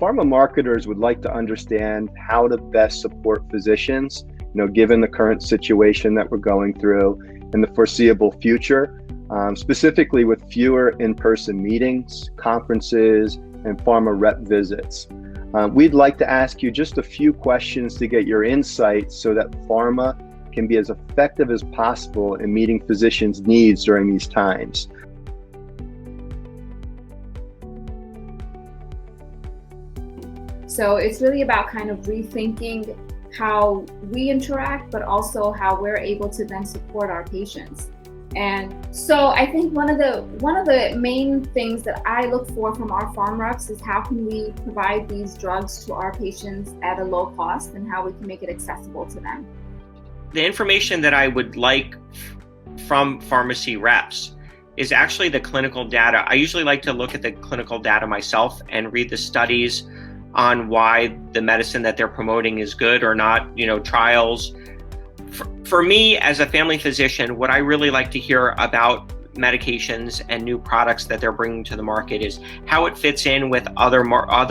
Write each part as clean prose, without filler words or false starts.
pharma marketers would like to understand how to best support physicians, given the current situation that we're going through in the foreseeable future, specifically with fewer in-person meetings, conferences, and pharma rep visits. We'd like to ask you just a few questions to get your insights so that pharma can be as effective as possible in meeting physicians' needs during these times. So it's really about kind of rethinking how we interact, but also how we're able to then support our patients. And so I think one of the main things that I look for from our pharm reps is how can we provide these drugs to our patients at a low cost and how we can make it accessible to them. The information that I would like from pharmacy reps is actually the clinical data. I usually like to look at the clinical data myself and read the studies on why the medicine that they're promoting is good or not, trials. For me, as a family physician, what I really like to hear about medications and new products that they're bringing to the market is how it fits in with other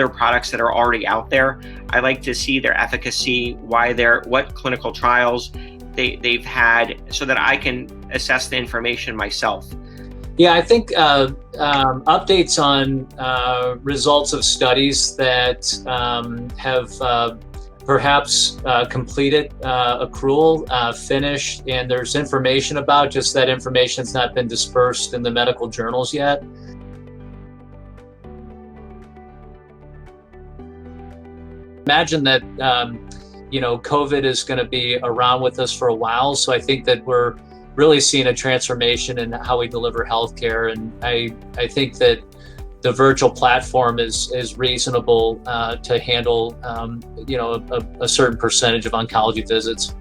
products that are already out there. I like to see their efficacy, what clinical trials they've had, so that I can assess the information myself. Yeah, I think updates on results of studies that have perhaps completed accrual, finished, and there's information about, just that information's not been dispersed in the medical journals yet. Imagine that COVID is going to be around with us for a while, so I think that we're really seeing a transformation in how we deliver healthcare, and I think that the virtual platform is reasonable to handle a certain percentage of oncology visits.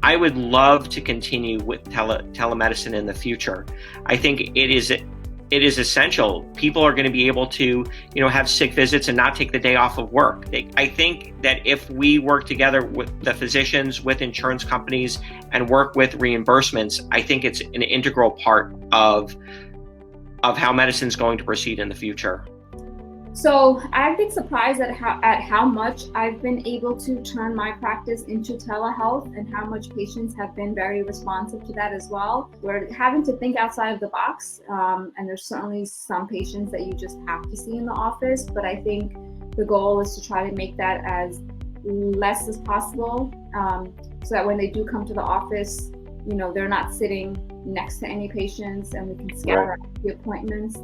I would love to continue with telemedicine in the future. I think it is essential. People are going to be able to, have sick visits and not take the day off of work. I think that if we work together with the physicians, with insurance companies, and work with reimbursements, I think it's an integral part of how medicine is going to proceed in the future. So I've been surprised at how much I've been able to turn my practice into telehealth and how much patients have been very responsive to that as well. We're having to think outside of the box, and there's certainly some patients that you just have to see in the office, but I think the goal is to try to make that as less as possible, so that when they do come to the office, they're not sitting next to any patients and we can scatter out the appointments.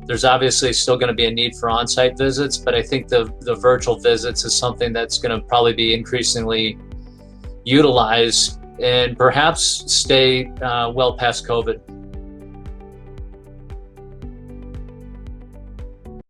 There's obviously still going to be a need for on-site visits, but I think the virtual visits is something that's going to probably be increasingly utilized and perhaps stay well past COVID.